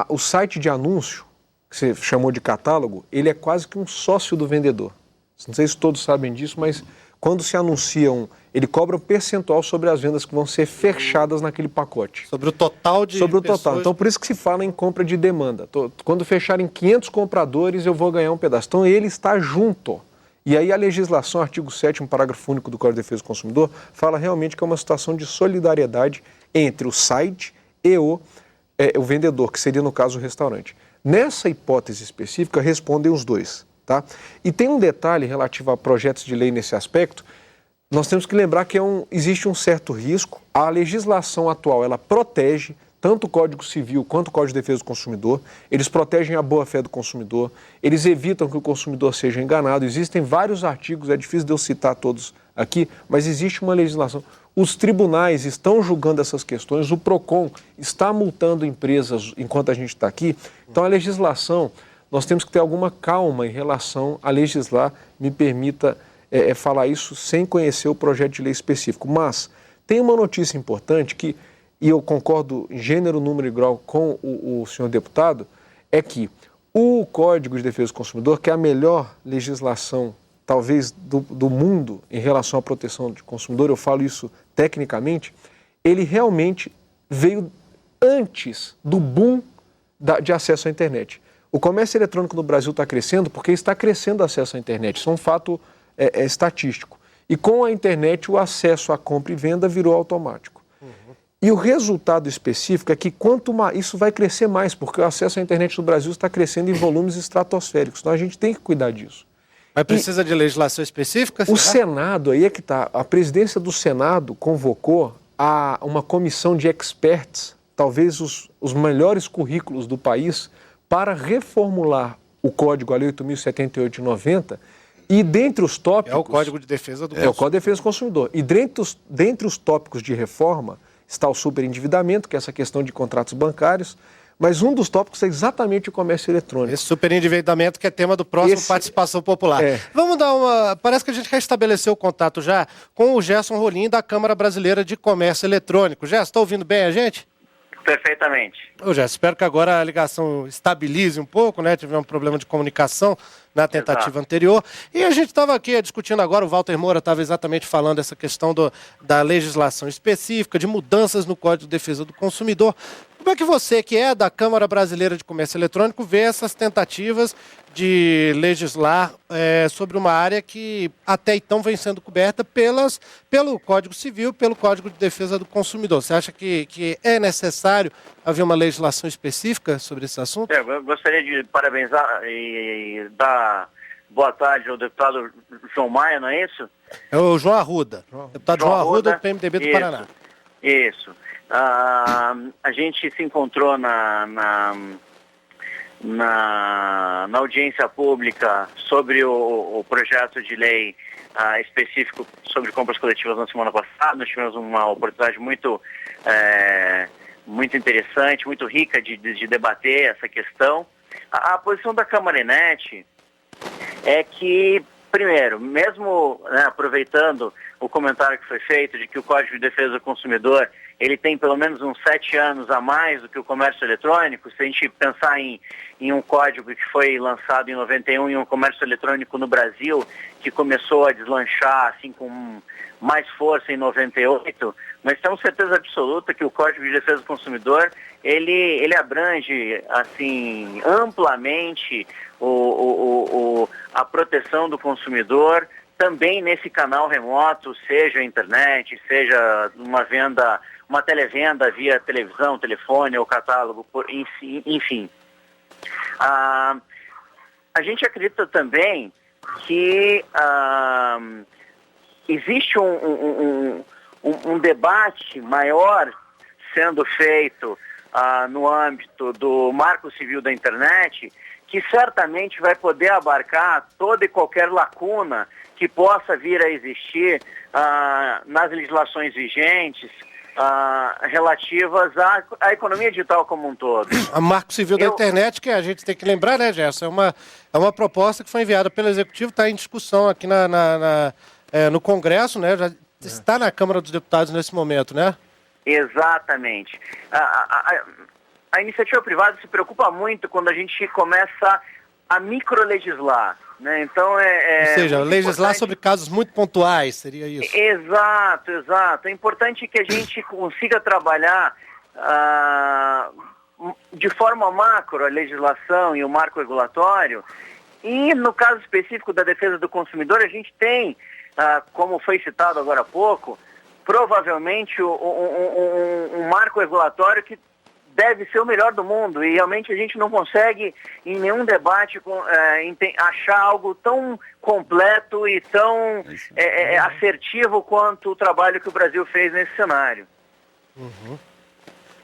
O site de anúncio, que você chamou de catálogo, ele é quase que um sócio do vendedor. Não sei se todos sabem disso, mas quando se anuncia ele cobra um percentual sobre as vendas que vão ser fechadas naquele pacote. Sobre o total de Sobre o pessoas... total. Então, por isso que se fala em compra de demanda. Quando fecharem 500 compradores, eu vou ganhar um pedaço. Então, ele está junto. E aí a legislação, artigo 7º, parágrafo único do Código de Defesa do Consumidor, fala realmente que é uma situação de solidariedade entre o site e o vendedor, que seria, no caso, o restaurante. Nessa hipótese específica, respondem os dois. Tá? E tem um detalhe relativo a projetos de lei nesse aspecto. Nós temos que lembrar que existe um certo risco. A legislação atual, ela protege tanto o Código Civil quanto o Código de Defesa do Consumidor. Eles protegem a boa-fé do consumidor, eles evitam que o consumidor seja enganado. Existem vários artigos, é difícil de eu citar todos aqui, mas existe uma legislação. Os tribunais estão julgando essas questões, o PROCON está multando empresas enquanto a gente está aqui. Então, a legislação, nós temos que ter alguma calma em relação a legislar. Me permita falar isso sem conhecer o projeto de lei específico. Mas tem uma notícia importante que, e eu concordo em gênero, número e grau com o senhor deputado, é que o Código de Defesa do Consumidor, que é a melhor legislação talvez, do mundo em relação à proteção do consumidor, eu falo isso tecnicamente, ele realmente veio antes do boom de acesso à internet. O comércio eletrônico no Brasil está crescendo porque está crescendo o acesso à internet. Isso é um fato estatístico. E com a internet, o acesso à compra e venda virou automático. E o resultado específico é que quanto mais, isso vai crescer mais, porque o acesso à internet no Brasil está crescendo em volumes estratosféricos. Então a gente tem que cuidar disso. Mas precisa de legislação específica? O Senado, aí é que está, a presidência do Senado convocou uma comissão de experts, talvez os melhores currículos do país, para reformular o Código, a Lei 8.078 de 90, e dentre os tópicos... É o Código de Defesa do Consumidor. É o Código de Defesa do Consumidor. E dentre os tópicos de reforma está o superendividamento, que é essa questão de contratos bancários, mas um dos tópicos é exatamente o comércio eletrônico. Esse superendividamento que é tema do próximo Participação Popular. Vamos dar Parece que a gente restabeleceu o contato já com o Gerson Rolim, da Câmara Brasileira de Comércio Eletrônico. Gerson, está ouvindo bem a gente? Perfeitamente. Ô, Gerson, espero que agora a ligação estabilize um pouco, né? Tivemos um problema de comunicação na tentativa anterior. E a gente estava aqui discutindo agora, o Walter Moura estava exatamente falando essa questão da legislação específica, de mudanças no Código de Defesa do Consumidor. Como é que você, que é da Câmara Brasileira de Comércio Eletrônico, vê essas tentativas de legislar sobre uma área que até então vem sendo coberta pelo Código Civil, pelo Código de Defesa do Consumidor? Você acha que é necessário haver uma legislação específica sobre esse assunto? Eu gostaria de parabenizar e dar boa tarde ao deputado João Maia, não é isso? É o João Arruda, deputado João Arruda, do PMDB do Paraná. Isso. A gente se encontrou na audiência pública sobre o projeto de lei específico sobre compras coletivas na semana passada. Nós tivemos uma oportunidade muito interessante, muito rica de debater essa questão. A posição da Câmara Enet é que, primeiro, mesmo aproveitando o comentário que foi feito de que o Código de Defesa do Consumidor ele tem pelo menos uns 7 anos a mais do que o comércio eletrônico, se a gente pensar em um código que foi lançado em 91 e um comércio eletrônico no Brasil que começou a deslanchar assim com mais força em 98, nós temos certeza absoluta que o Código de Defesa do Consumidor ele abrange assim amplamente a proteção do consumidor também nesse canal remoto, seja a internet, seja uma televenda via televisão, telefone ou catálogo, enfim. A gente acredita também que existe um debate maior sendo feito no âmbito do Marco Civil da Internet, que certamente vai poder abarcar toda e qualquer lacuna que possa vir a existir nas legislações vigentes relativas à economia digital como um todo. A Marco Civil da Internet, que a gente tem que lembrar, né, Gerson, é uma proposta que foi enviada pelo Executivo, está em discussão aqui no Congresso, né, já está na Câmara dos Deputados nesse momento, né? Exatamente. A iniciativa privada se preocupa muito quando a gente começa a microlegislar, né? Então ou seja, legislar sobre casos muito pontuais, seria isso? Exato. É importante que a gente consiga trabalhar de forma macro a legislação e o marco regulatório. E no caso específico da defesa do consumidor, a gente tem, como foi citado agora há pouco, provavelmente um marco regulatório que deve ser o melhor do mundo, e realmente a gente não consegue em nenhum debate achar algo tão completo e tão assertivo quanto o trabalho que o Brasil fez nesse cenário. Uhum.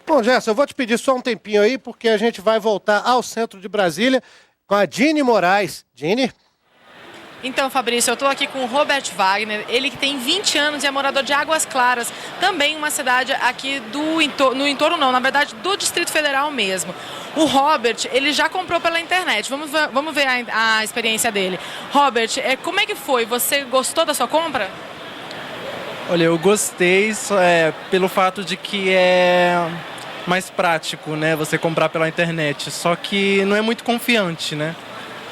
Bom, Gerson, eu vou te pedir só um tempinho aí, porque a gente vai voltar ao centro de Brasília com a Dini Moraes. Dini? Então, Fabrício, eu estou aqui com o Robert Wagner, ele que tem 20 anos e é morador de Águas Claras, também uma cidade aqui no entorno não, na verdade do Distrito Federal mesmo. O Robert, ele já comprou pela internet, vamos ver a experiência dele. Robert, como é que foi? Você gostou da sua compra? Olha, eu gostei pelo fato de que é mais prático, né, você comprar pela internet, só que não é muito confiante, né?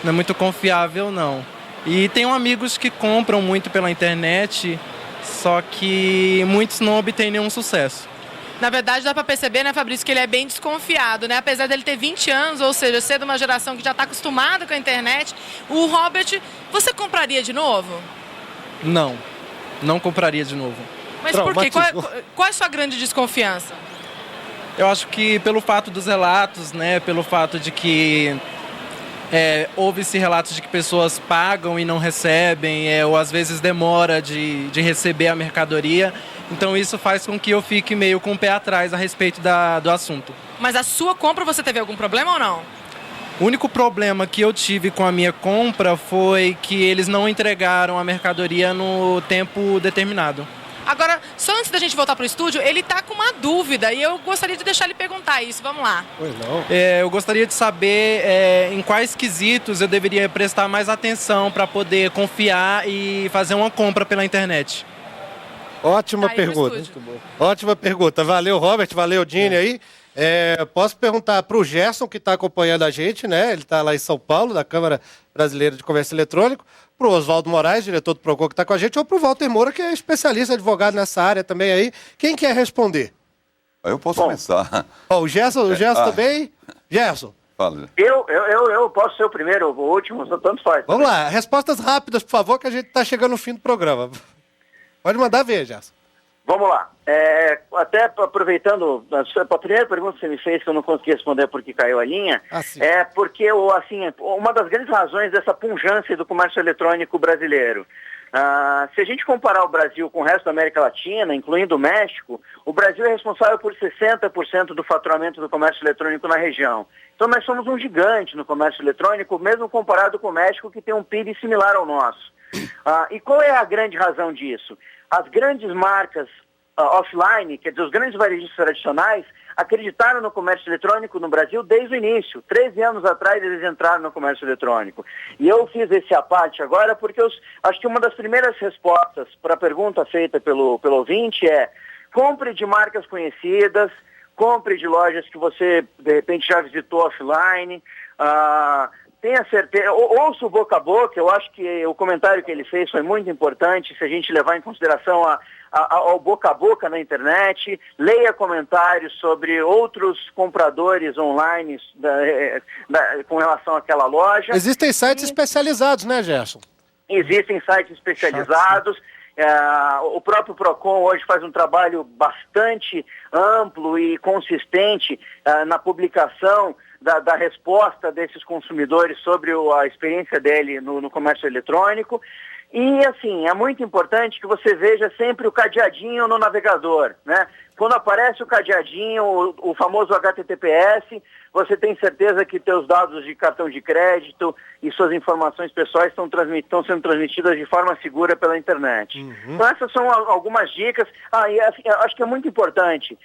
Não é muito confiável, não. E tenho amigos que compram muito pela internet, só que muitos não obtêm nenhum sucesso. Na verdade, dá para perceber, né, Fabrício, que ele é bem desconfiado, né? Apesar dele ter 20 anos, ou seja, ser de uma geração que já está acostumada com a internet. O Robert, você compraria de novo? Não compraria de novo. Mas por quê? Qual é a sua grande desconfiança? Eu acho que pelo fato dos relatos, né, pelo fato de que houve-se relatos de que pessoas pagam e não recebem, ou às vezes demora de receber a mercadoria. Então isso faz com que eu fique meio com o pé atrás a respeito do assunto. Mas a sua compra, você teve algum problema ou não? O único problema que eu tive com a minha compra foi que eles não entregaram a mercadoria no tempo determinado. Agora, só antes da gente voltar para o estúdio, ele está com uma dúvida e eu gostaria de deixar ele perguntar isso. Vamos lá. Pois não. Eu gostaria de saber em quais quesitos eu deveria prestar mais atenção para poder confiar e fazer uma compra pela internet. Ótima pergunta. Ótima pergunta. Valeu, Robert. Valeu, Dini aí. Posso perguntar para o Gerson, que está acompanhando a gente, né? Ele está lá em São Paulo, da Câmara Brasileira de Comércio Eletrônico, para o Oswaldo Moraes, diretor do Procon, que está com a gente, ou para o Walter Moura, que é especialista, advogado nessa área também aí. Quem quer responder? Eu posso começar. O Gerson também? Gerson. Fala. Eu posso ser o primeiro, o último, tanto faz. Vamos lá, respostas rápidas, por favor, que a gente está chegando no fim do programa. Pode mandar ver, Gerson. Vamos lá. Até aproveitando, a primeira pergunta que você me fez, que eu não consegui responder porque caiu a linha, porque uma das grandes razões dessa pungência do comércio eletrônico brasileiro. Se a gente comparar o Brasil com o resto da América Latina, incluindo o México, o Brasil é responsável por 60% do faturamento do comércio eletrônico na região. Então nós somos um gigante no comércio eletrônico, mesmo comparado com o México, que tem um PIB similar ao nosso. E qual é a grande razão disso? As grandes marcas offline, quer dizer, os grandes varejistas tradicionais, acreditaram no comércio eletrônico no Brasil desde o início. 13 anos atrás eles entraram no comércio eletrônico. E eu fiz esse à parte agora porque acho que uma das primeiras respostas para a pergunta feita pelo ouvinte é: compre de marcas conhecidas, compre de lojas que você, de repente, já visitou offline, tenha certeza, ouça o boca a boca. Eu acho que o comentário que ele fez foi muito importante, se a gente levar em consideração ao boca a boca na internet, leia comentários sobre outros compradores online com relação àquela loja. Existem sites especializados, né, Gerson? Existem sites especializados. O próprio Procon hoje faz um trabalho bastante amplo e consistente na publicação da resposta desses consumidores sobre a experiência dele no comércio eletrônico. E, assim, é muito importante que você veja sempre o cadeadinho no navegador, né? Quando aparece o cadeadinho, o famoso HTTPS, você tem certeza que seus dados de cartão de crédito e suas informações pessoais estão sendo transmitidas de forma segura pela internet. Então, essas são algumas dicas. E assim, acho que é muito importante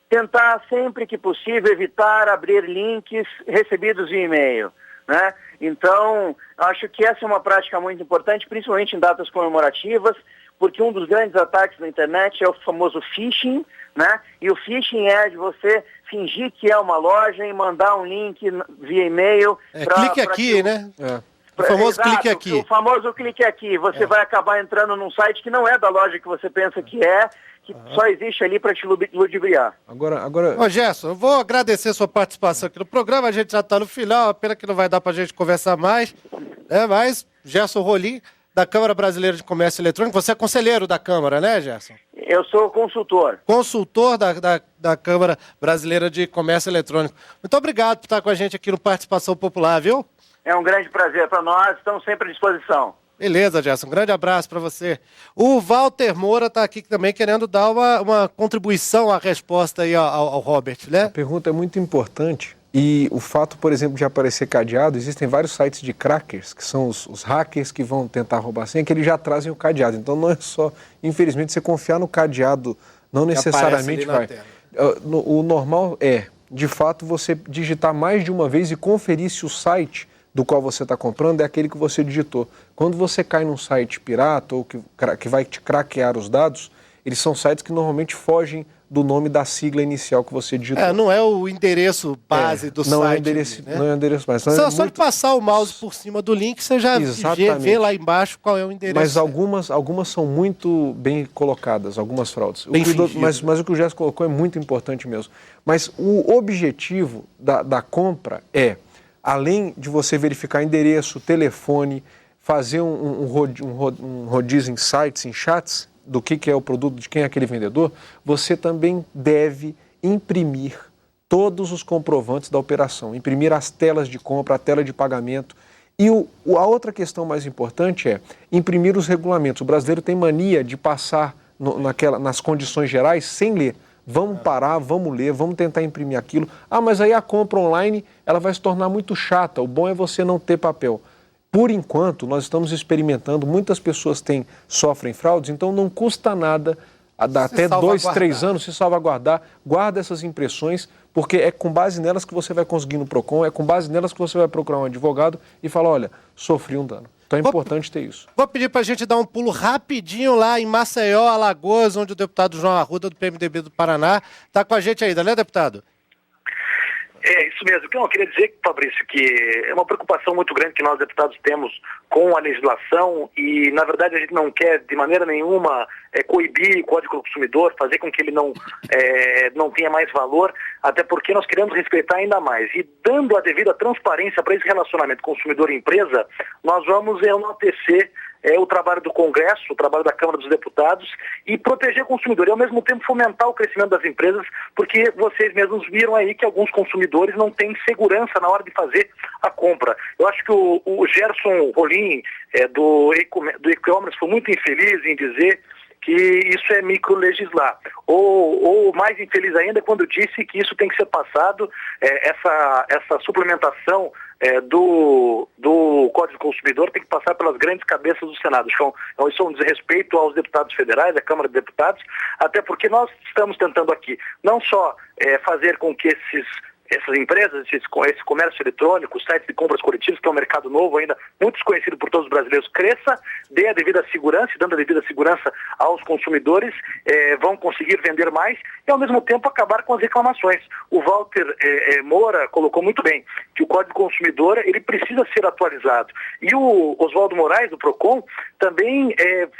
tentar, sempre que possível, evitar abrir links recebidos via e-mail, né? Então, acho que essa é uma prática muito importante, principalmente em datas comemorativas, porque um dos grandes ataques na internet é o famoso phishing, né? E o phishing é de você fingir que é uma loja e mandar um link via e-mail. Clique aqui, né? O famoso clique aqui. O famoso clique aqui. Você vai acabar entrando num site que não é da loja que você pensa que é, que só existe ali para te ludibriar. Agora... Ô, Gerson, eu vou agradecer a sua participação aqui no programa. A gente já está no final, a pena que não vai dar para a gente conversar mais. Mas, Gerson Rolim, da Câmara Brasileira de Comércio Eletrônico, você é conselheiro da Câmara, né, Gerson? Eu sou consultor. Consultor da Câmara Brasileira de Comércio Eletrônico. Muito obrigado por estar com a gente aqui no Participação Popular, viu? É um grande prazer para nós, estamos sempre à disposição. Beleza, Gerson. Um grande abraço para você. O Walter Moura está aqui também querendo dar uma contribuição à resposta aí ao Robert, né? A pergunta é muito importante e o fato, por exemplo, de aparecer cadeado, existem vários sites de crackers, que são os hackers que vão tentar roubar a senha, que eles já trazem o cadeado. Então não é só, infelizmente, você confiar no cadeado, não necessariamente vai. O normal é, de fato, você digitar mais de uma vez e conferir se o site do qual você está comprando é aquele que você digitou. Quando você cai num site pirata ou que vai te craquear os dados, Eles são sites que normalmente fogem do nome da sigla inicial que você digitou. Não é o endereço base do não site. É endereço, né? Não é o endereço base. Só de passar o mouse por cima do link, você já vê lá embaixo qual é o endereço. Mas algumas são muito bem colocadas, algumas fraudes. Mas o que o Gerson colocou é muito importante mesmo. Mas o objetivo da compra é, além de você verificar endereço, telefone, fazer um rodízio em sites, em chats, do que é o produto, de quem é aquele vendedor, você também deve imprimir todos os comprovantes da operação, imprimir as telas de compra, a tela de pagamento. E a outra questão mais importante é imprimir os regulamentos. O brasileiro tem mania de passar nas condições gerais sem ler. Vamos parar, vamos ler, vamos tentar imprimir aquilo. Mas aí a compra online ela vai se tornar muito chata. O bom é você não ter papel. Por enquanto, nós estamos experimentando, muitas pessoas sofrem fraudes, então não custa nada, até 2, 3 anos, se salvaguardar. Guarda essas impressões, porque é com base nelas que você vai conseguir no PROCON, é com base nelas que você vai procurar um advogado e falar, olha, sofri um dano. Então é importante ter isso. Vou pedir para a gente dar um pulo rapidinho lá em Maceió, Alagoas, onde o deputado João Arruda, do PMDB do Paraná, está com a gente ainda, né, deputado? É isso mesmo. Eu queria dizer, Fabrício, que é uma preocupação muito grande que nós, deputados, temos com a legislação e, na verdade, a gente não quer, de maneira nenhuma, coibir o Código do Consumidor, fazer com que ele não tenha mais valor, até porque nós queremos respeitar ainda mais. E, dando a devida transparência para esse relacionamento consumidor e empresa, nós vamos enaltecer o trabalho do Congresso, o trabalho da Câmara dos Deputados e proteger o consumidor e, ao mesmo tempo, fomentar o crescimento das empresas, porque vocês mesmos viram aí que alguns consumidores não têm segurança na hora de fazer a compra. Eu acho que o Gerson Rolim, do e-commerce, foi muito infeliz em dizer que isso é microlegislar. Ou mais infeliz ainda quando disse que isso tem que ser passado, essa suplementação do Código do Consumidor tem que passar pelas grandes cabeças do Senado. Então, isso é um desrespeito aos deputados federais, à Câmara de Deputados, até porque nós estamos tentando aqui não só fazer com que essas empresas, esse comércio eletrônico, os sites de compras coletivas, que é um mercado novo ainda, muito desconhecido por todos os brasileiros, cresça, dê a devida segurança, e dando a devida segurança aos consumidores, vão conseguir vender mais e, ao mesmo tempo, acabar com as reclamações. O Walter Moura colocou muito bem que o Código do Consumidor ele precisa ser atualizado. E o Oswaldo Moraes, do PROCON, também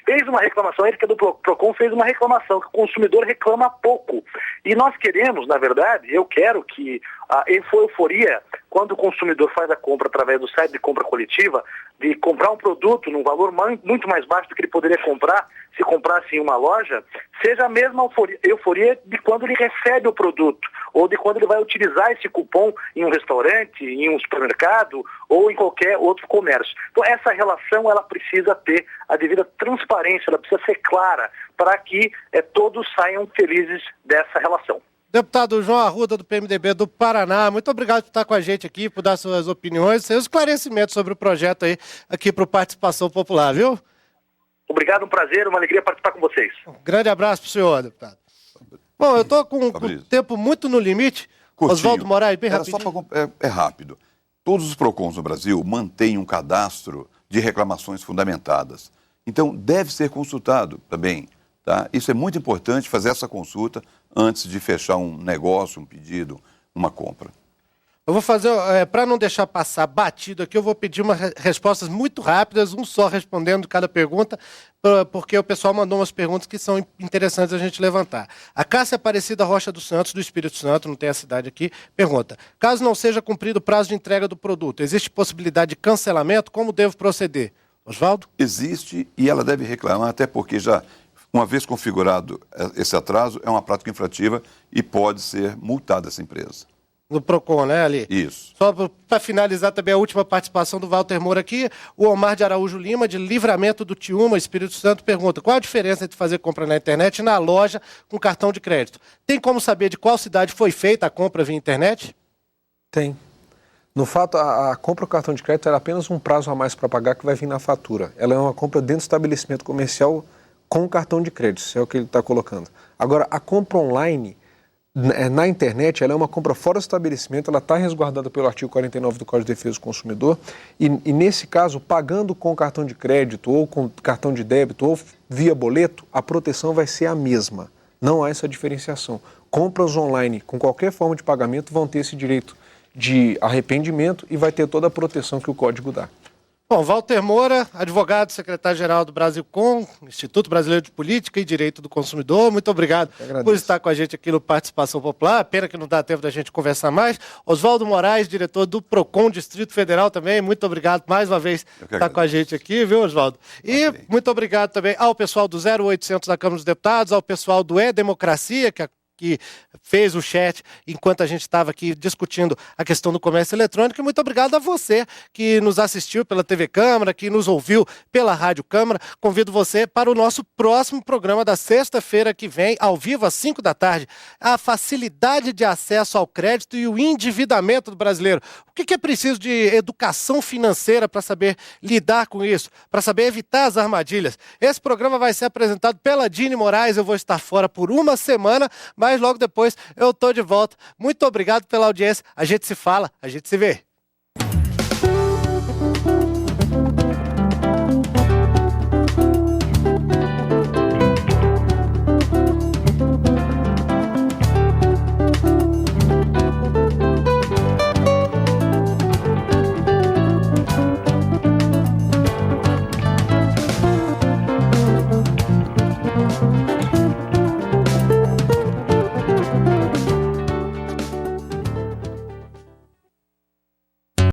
fez uma reclamação, ele que é do PROCON fez uma reclamação, que o consumidor reclama pouco. E nós queremos, na verdade, eu quero que a euforia, quando o consumidor faz a compra através do site de compra coletiva, de comprar um produto num valor muito mais baixo do que ele poderia comprar se comprasse em uma loja, seja a mesma euforia de quando ele recebe o produto, ou de quando ele vai utilizar esse cupom em um restaurante, em um supermercado, ou em qualquer outro comércio. Então, essa relação, ela precisa ter a devida transparência, ela precisa ser clara, para que todos saiam felizes dessa relação. Deputado João Arruda, do PMDB do Paraná, muito obrigado por estar com a gente aqui, por dar suas opiniões, seus esclarecimentos sobre o projeto aqui para o Participação Popular, viu? Obrigado, um prazer, uma alegria participar com vocês. Um grande abraço para o senhor, deputado. Bom, eu estou com o tempo muito no limite. Oswaldo Moraes, bem rapidinho. É rápido. Todos os PROCONs no Brasil mantêm um cadastro de reclamações fundamentadas. Então, deve ser consultado também. Tá? Isso é muito importante, fazer essa consulta antes de fechar um negócio, um pedido, uma compra. Eu vou fazer, para não deixar passar batido aqui, eu vou pedir respostas muito rápidas, um só respondendo cada pergunta, porque o pessoal mandou umas perguntas que são interessantes a gente levantar. A Cássia Aparecida Rocha dos Santos, do Espírito Santo, não tem a cidade aqui, pergunta: caso não seja cumprido o prazo de entrega do produto, existe possibilidade de cancelamento? Como devo proceder? Oswaldo? Existe, e ela deve reclamar, até porque já, uma vez configurado esse atraso, é uma prática infrativa e pode ser multada essa empresa. No PROCON, né, ali? Isso. Só para finalizar também a última participação do Walter Moura aqui, o Omar de Araújo Lima, de Livramento do Tiúma, Espírito Santo, pergunta: qual a diferença entre fazer compra na internet e na loja com cartão de crédito? Tem como saber de qual cidade foi feita a compra via internet? Tem. No fato, a compra com cartão de crédito é apenas um prazo a mais para pagar que vai vir na fatura. Ela é uma compra dentro do estabelecimento comercial com cartão de crédito, isso é o que ele está colocando. Agora, a compra online, na internet, ela é uma compra fora do estabelecimento, ela está resguardada pelo artigo 49 do Código de Defesa do Consumidor e nesse caso, pagando com cartão de crédito ou com cartão de débito ou via boleto, a proteção vai ser a mesma. Não há essa diferenciação. Compras online com qualquer forma de pagamento vão ter esse direito de arrependimento e vai ter toda a proteção que o código dá. Bom, Walter Moura, advogado, secretário-geral do Brasilcom, Instituto Brasileiro de Política e Direito do Consumidor, muito obrigado por estar com a gente aqui no Participação Popular. Pena que não dá tempo da gente conversar mais. Oswaldo Moraes, diretor do PROCON Distrito Federal também, muito obrigado mais uma vez por estar com a gente aqui, viu, Oswaldo? E muito obrigado também ao pessoal do 0800 da Câmara dos Deputados, ao pessoal do E-Democracia, que fez o chat enquanto a gente estava aqui discutindo a questão do comércio eletrônico. E muito obrigado a você que nos assistiu pela TV Câmara, que nos ouviu pela Rádio Câmara. Convido você para o nosso próximo programa da sexta-feira que vem, ao vivo às 5 da tarde. A facilidade de acesso ao crédito e o endividamento do brasileiro. O que é preciso de educação financeira para saber lidar com isso, para saber evitar as armadilhas? Esse programa vai ser apresentado pela Dini Moraes. Eu vou estar fora por uma semana, mas logo depois eu estou de volta. Muito obrigado pela audiência. A gente se fala, a gente se vê.